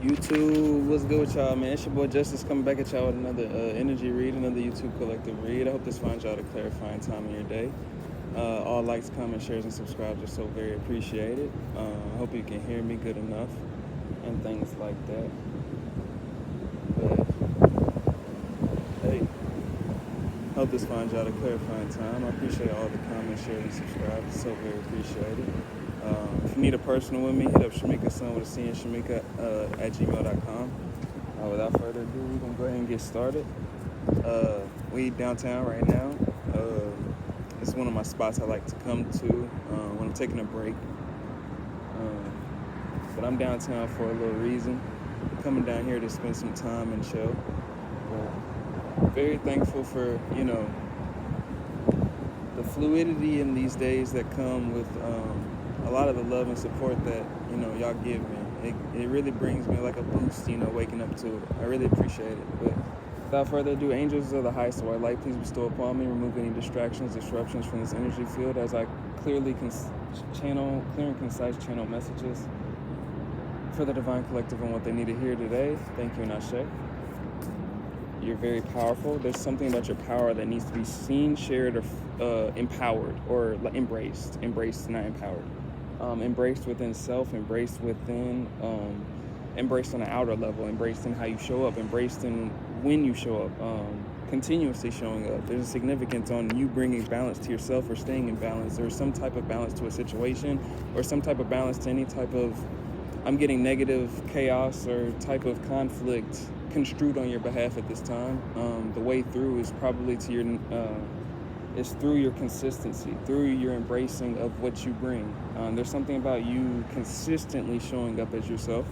YouTube, what's good with y'all, man? It's your boy Justice coming back at y'all with another energy read, another YouTube collective read. I hope this finds y'all at a clarifying time in your day. All likes, comments, shares, and subscribes are so very appreciated. I hope you can hear me good enough and things like that. But, hey, hope this finds y'all at a clarifying time. I appreciate all the comments, shares, and subscribes. It's so very appreciated. If you need a personal with me, hit up Shamika Son with a C and Shamika at gmail.com. Without further ado, we're going to go ahead and get started. We downtown right now. It's one of my spots I like to come to when I'm taking a break. But I'm downtown for a little reason. Coming down here to spend some time and chill. But very thankful for, the fluidity in these days that come with a lot of the love and support that, y'all give me. It really brings me like a boost, waking up to it. I really appreciate it. But without further ado, angels of the highest of our light, please bestow upon me, remove any distractions, disruptions from this energy field as I clear and concise channel messages for the divine collective and what they need to hear today. Thank you, and Ashe. You're very powerful. There's something about your power that needs to be seen, shared, or empowered, or embraced. Embraced, not empowered. Embraced within self, embraced within, embraced on an outer level, embraced in how you show up, embraced in when you show up, continuously showing up. There's a significance on you bringing balance to yourself or staying in balance. There's some type of balance to a situation or some type of balance to any type of, I'm getting negative chaos or type of conflict construed on your behalf at this time. The way through is probably to your, it's through your consistency, through your embracing of what you bring. There's something about you consistently showing up as yourself,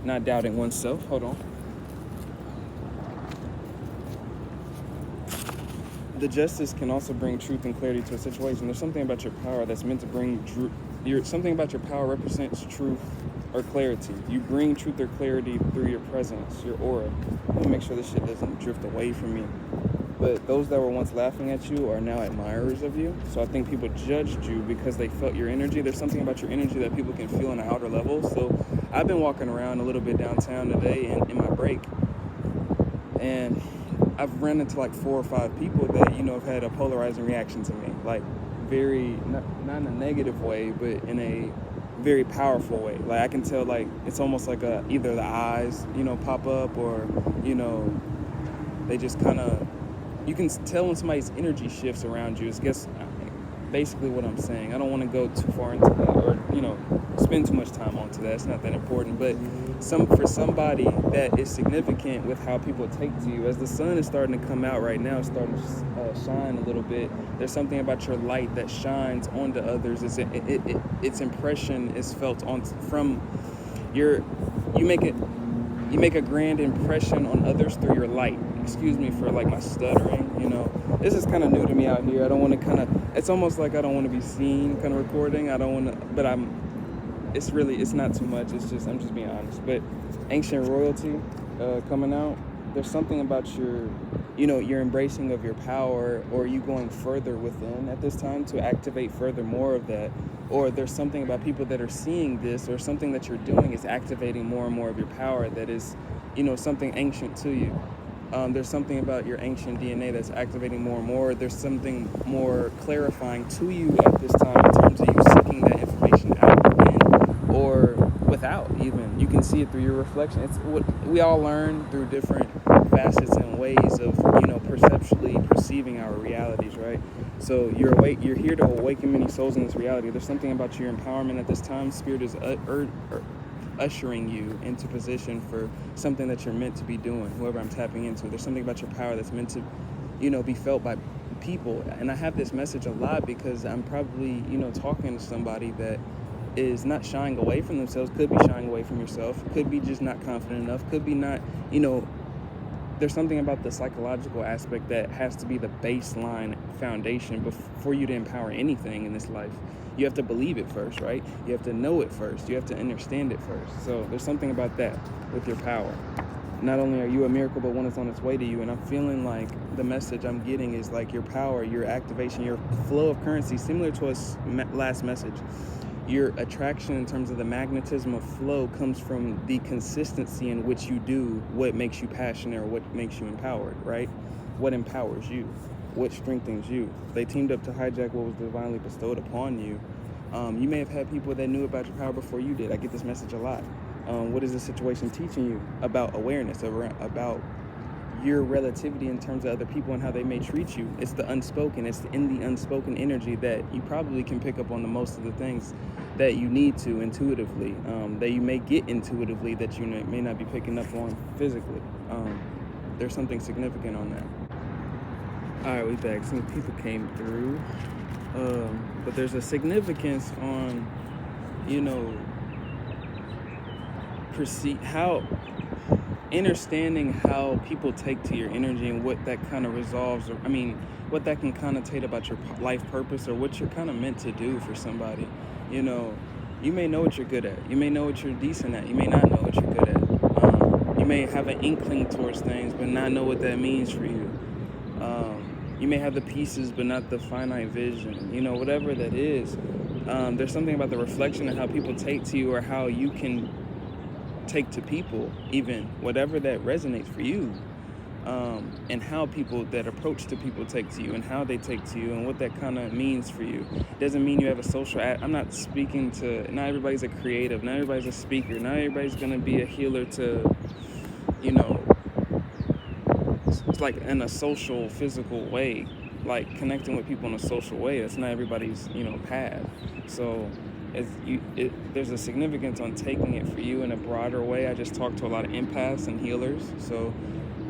not doubting oneself. Hold on. The justice can also bring truth and clarity to a situation. There's something about your power that's meant to bring something about your power represents truth or clarity. You bring truth or clarity through your presence, your aura. Let me make sure this shit doesn't drift away from me. But those that were once laughing at you are now admirers of you. So I think people judged you because they felt your energy. There's something about your energy that people can feel on an outer level. So I've been walking around a little bit downtown today in my break. And I've run into like 4 or 5 people that, have had a polarizing reaction to me. Like very, not in a negative way, but in a very powerful way. Like I can tell, like, it's almost like either the eyes, pop up or, they just kind of, you can tell when somebody's energy shifts around you. It's just basically what I'm saying. I don't want to go too far into that or, spend too much time onto that. It's not that important. But for somebody that is significant with how people take to you, as the sun is starting to come out right now, it's starting to shine a little bit. There's something about your light that shines onto others. Its impression is felt from you make a grand impression on others through your light. Excuse me for like my stuttering, This is kind of new to me out here. I don't want to it's almost like I don't want to be seen kind of recording. I don't want to, but it's not too much. It's just, I'm just being honest. But ancient royalty coming out, there's something about your embracing of your power or you going further within at this time to activate further more of that. Or there's something about people that are seeing this or something that you're doing is activating more and more of your power that is, something ancient to you. There's something about your ancient DNA that's activating more and more. There's something more clarifying to you at this time in terms of you seeking that information out within or without even. You can see it through your reflection. It's what we all learn through different facets and ways of, perceptually perceiving our realities, right? So you're here to awaken many souls in this reality. There's something about your empowerment at this time. Spirit is ushering you into position for something that you're meant to be doing, whoever I'm tapping into. There's something about your power that's meant to, be felt by people. And I have this message a lot because I'm probably, talking to somebody that is not shying away from themselves, could be shying away from yourself, could be just not confident enough, could be not, there's something about the psychological aspect that has to be the baseline foundation before you to empower anything in this life. You have to believe it first, right? You have to know it first. You have to understand it first. So there's something about that with your power. Not only are you a miracle, but one is on its way to you. And I'm feeling like the message I'm getting is like your power, your activation, your flow of currency, similar to us last message. Your attraction in terms of the magnetism of flow comes from the consistency in which you do what makes you passionate or what makes you empowered, right? What empowers you, what strengthens you. They teamed up to hijack what was divinely bestowed upon you. You may have had people that knew about your power before you did. I get this message a lot. What is the situation teaching you about awareness, about your relativity in terms of other people and how they may treat you? It's the unspoken. It's in the unspoken energy that you probably can pick up on the most of the things that you need to intuitively, that you may get intuitively that you may not be picking up on physically. There's something significant on that. All right, we back. Some people came through, but there's a significance on, understanding how people take to your energy and what that kind of resolves, what that can connotate about your life purpose or what you're kind of meant to do for somebody. You may know what you're good at. You may know what you're decent at. You may not know what you're good at. You may have an inkling towards things, but not know what that means for you. You may have the pieces, but not the finite vision. Whatever that is, there's something about the reflection of how people take to you or how you can take to people, even whatever that resonates for you, and how people that approach to people take to you and how they take to you and what that kind of means for you. Doesn't mean you have a social I'm not speaking to, not everybody's a creative, not everybody's a speaker, not everybody's going to be a healer to, it's like in a social, physical way, like connecting with people in a social way. That's not everybody's, path. So there's a significance on taking it for you in a broader way. I just talk to a lot of empaths and healers, so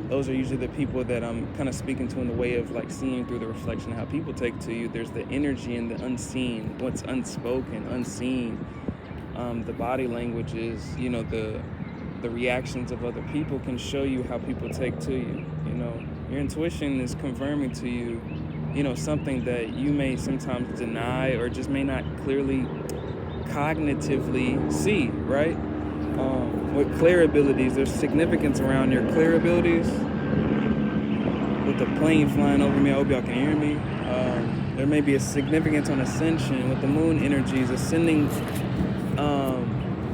those are usually the people that I'm kind of speaking to in the way of like seeing through the reflection of how people take to you. There's the energy and the unseen, what's unspoken, unseen. The body language is, the reactions of other people can show you how people take to you. Your intuition is confirming to you, something that you may sometimes deny or just may not clearly cognitively see, right? With clear abilities, there's significance around your clear abilities. With the plane flying over me, I hope y'all can hear me. There may be a significance on ascension with the moon energies ascending,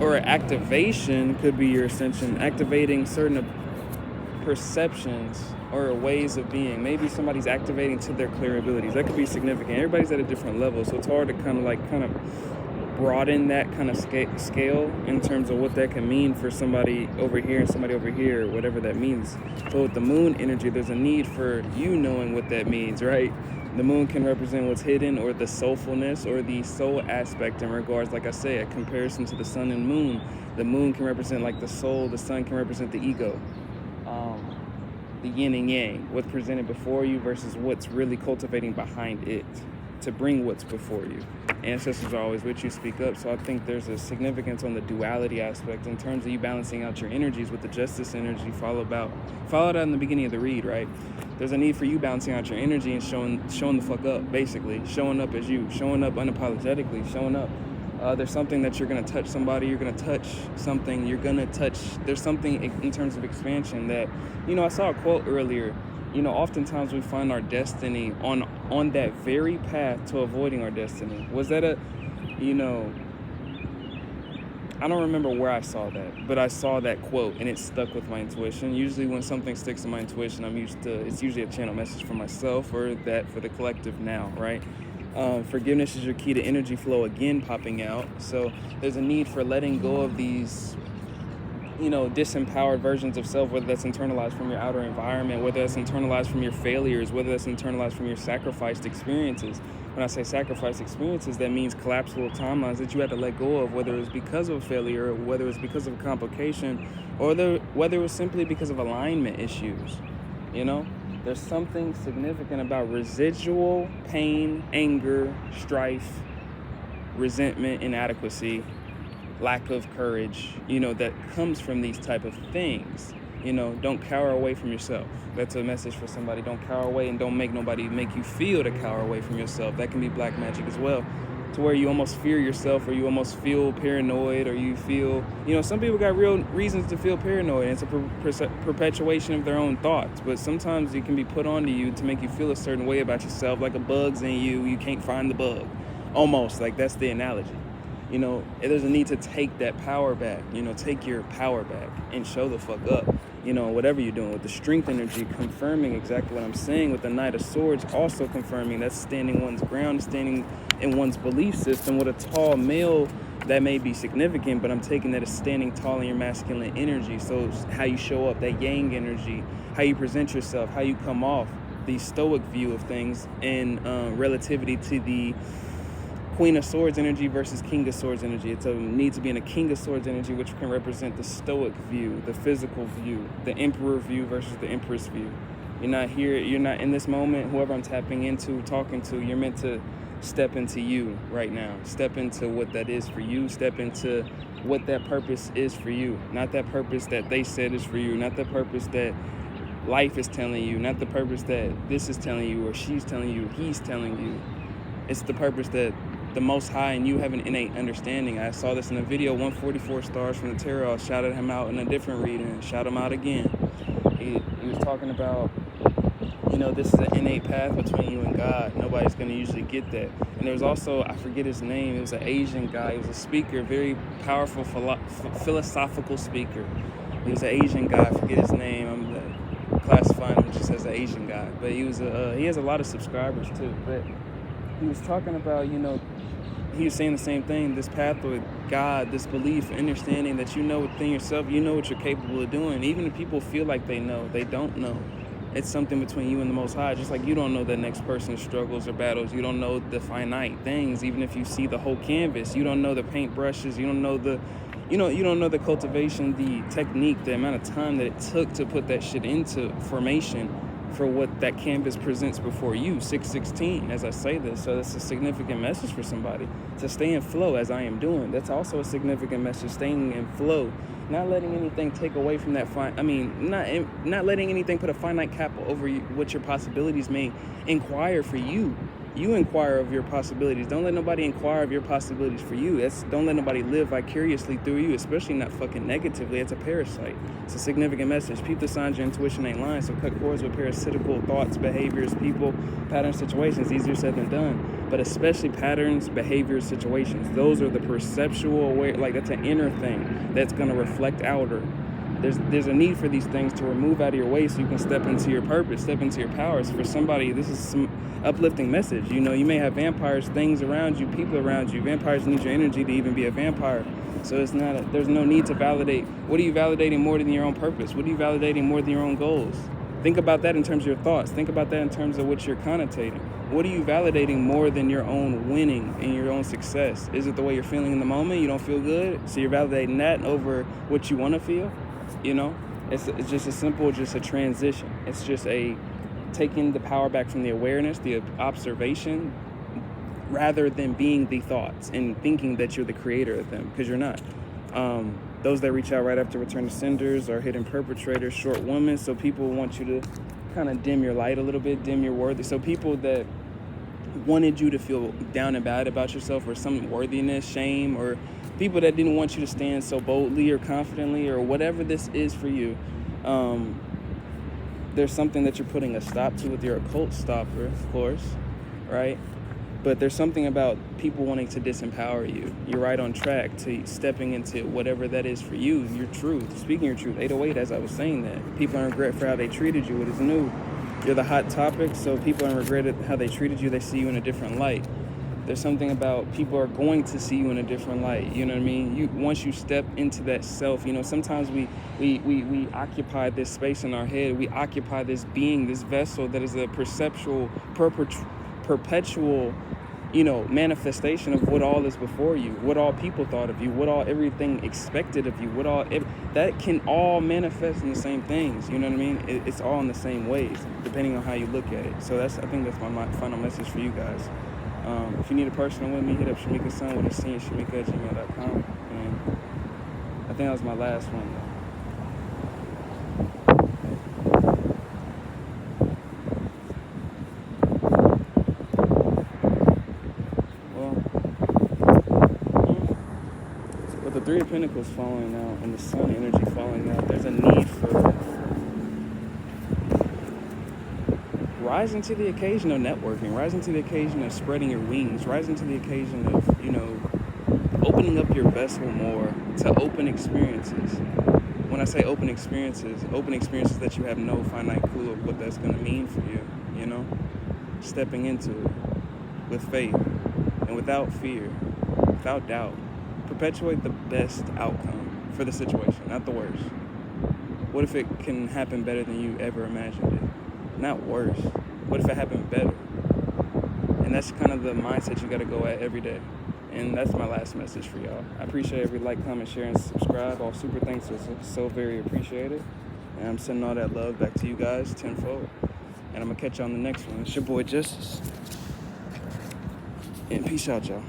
or activation could be your ascension, activating certain perceptions or ways of being. Maybe somebody's activating to their clear abilities. That could be significant. Everybody's at a different level, so it's hard to kind of broaden that kind of scale in terms of what that can mean for somebody over here and somebody over here, whatever that means. So with the moon energy, there's a need for you knowing what that means, right? The moon can represent what's hidden or the soulfulness or the soul aspect in regards, like I say, a comparison to the sun and moon. The moon can represent like the soul, the sun can represent the ego. The yin and yang, what's presented before you versus what's really cultivating behind it to bring what's before you. Ancestors are always with you, speak up. So I think there's a significance on the duality aspect in terms of you balancing out your energies with the justice energy followed out in the beginning of the read, right? There's a need for you balancing out your energy and showing the fuck up, basically. Showing up as you, showing up unapologetically, showing up. There's something that you're going to touch somebody, you're going to touch something, there's something in terms of expansion that, I saw a quote earlier, oftentimes we find our destiny on that very path to avoiding our destiny. Was that I don't remember where I saw that, but I saw that quote and it stuck with my intuition. Usually when something sticks in my intuition, it's usually a channel message for myself or that for the collective now, right? Forgiveness is your key to energy flow again popping out. So there's a need for letting go of these, disempowered versions of self, whether that's internalized from your outer environment, whether that's internalized from your failures, whether that's internalized from your sacrificed experiences. When I say sacrificed experiences, that means collapsible timelines that you had to let go of, whether it was because of a failure, or whether it was because of a complication, or whether it was simply because of alignment issues, There's something significant about residual pain, anger, strife, resentment, inadequacy, lack of courage, that comes from these type of things. Don't cower away from yourself. That's a message for somebody. Don't cower away and don't make nobody make you feel to cower away from yourself. That can be black magic as well, to where you almost fear yourself or you almost feel paranoid or you feel, some people got real reasons to feel paranoid. It's a perpetuation of their own thoughts, but sometimes it can be put onto you to make you feel a certain way about yourself, like a bug's in you, you can't find the bug. Almost, like that's the analogy. You know, there's a need to take that power back, you know, take your power back and show the fuck up, you know, whatever you're doing. With the strength energy, confirming exactly what I'm saying. With the Knight of Swords, also confirming that's standing one's ground, standing in one's belief system. With a tall male, that may be significant, but I'm taking that as standing tall in your masculine energy. So it's how you show up, that yang energy, how you present yourself, how you come off, the stoic view of things, and relativity to the Queen of Swords energy versus King of Swords energy. It's a need to be in a King of Swords energy, which can represent the stoic view, the physical view, the Emperor view versus the Empress view. You're not here, you're not in this moment. Whoever I'm tapping into, talking to, you're meant to step into you right now. Step into what that is for you. Step into what that purpose is for you. Not that purpose that they said is for you. Not the purpose that life is telling you. Not the purpose that this is telling you or she's telling you, he's telling you. It's the purpose that the Most High and you have an innate understanding. I saw this in a video, 144 stars from the tarot. I shouted him out in a different reading. Shout him out again. He was talking about, you know, this is an innate path between you and God. Nobody's going to usually get that. And there was also, I forget his name, it was an Asian guy. He was a speaker, very powerful philosophical speaker. He was an Asian guy, I forget his name. I'm classifying him just as an Asian guy. But he was he has a lot of subscribers too. But he was talking about, you know, he was saying the same thing, this path with God, this belief, understanding that you know within yourself, you know what you're capable of doing. Even if people feel like they know, they don't know. It's something between you and the Most High. Just like you don't know the next person's struggles or battles. You don't know the finite things. Even if you see the whole canvas, you don't know the paint brushes. You don't know the, you don't know the cultivation, the technique, the amount of time that it took to put that shit into formation for what that canvas presents before you. 616, as I say this. So that's a significant message for somebody to stay in flow, as I am doing. That's also a significant message, staying in flow. Not letting anything take away from that not letting anything put a finite cap over you, what your possibilities may inquire for you. You inquire of your possibilities. Don't let nobody inquire of your possibilities for you. Don't let nobody live vicariously through you, especially not fucking negatively. It's a parasite. It's a significant message. Peep the signs, your intuition ain't lying. So cut cords with parasitical thoughts, behaviors, people, patterns, situations. Easier said than done. But especially patterns, behaviors, situations. Those are the perceptual aware, like that's an inner thing that's going to reflect outer. There's a need for these things to remove out of your way so you can step into your purpose, step into your powers. For somebody, this is some uplifting message. You know, you may have vampires, things around you, people around you. Vampires need your energy to even be a vampire. So there's no need to validate. What are you validating more than your own purpose? What are you validating more than your own goals? Think about that in terms of your thoughts. Think about that in terms of what you're connotating. What are you validating more than your own winning and your own success? Is it the way you're feeling in the moment? You don't feel good? So you're validating that over what you want to feel? You know, it's just a transition. It's just taking the power back from the awareness, the observation, rather than being the thoughts and thinking that you're the creator of them, because you're not. Those that reach out right after return to senders are hidden perpetrators, short women. So people want you to kind of dim your light a little bit, dim your worth. So people that wanted you to feel down and bad about yourself, or some worthiness, shame, or people that didn't want you to stand so boldly or confidently, or whatever this is for you. There's something that you're putting a stop to with your occult stopper, of course, right? But there's something about people wanting to disempower you. You're right on track to stepping into whatever that is for you, your truth, speaking your truth. 808, as I was saying that. People are in regret for how they treated you. It is new. You're the hot topic, so people are in regret at how they treated you. They see you in a different light. There's something about people are going to see you in a different light. You know what I mean? Once you step into that self, you know, sometimes we occupy this space in our head. We occupy this being, this vessel that is a perpetual, you know, manifestation of what all is before you, what all people thought of you, what all everything expected of you, that can all manifest in the same things. You know what I mean? It's all in the same ways, depending on how you look at it. So I think that's my final message for you guys. If you need a personal with me, hit up Shamika's son with a C and Shamika@gmail.com. And I think that was my last one, though. With the Three of Pentacles falling out and the Sun energy falling out, there's a need for rising to the occasion of networking, rising to the occasion of spreading your wings, rising to the occasion of, you know, opening up your vessel more to open experiences. When I say open experiences that you have no finite clue of what that's going to mean for you, you know? Stepping into it with faith and without fear, without doubt. Perpetuate the best outcome for the situation, not the worst. What if it can happen better than you ever imagined it? Not worse. What if it happened better? And that's kind of the mindset you got to go at every day. And that's my last message for y'all. I appreciate every like, comment, share, and subscribe. All super thanks are so very appreciated. And I'm sending all that love back to you guys tenfold. And I'm going to catch you on the next one. It's your boy Justice. And peace out, y'all.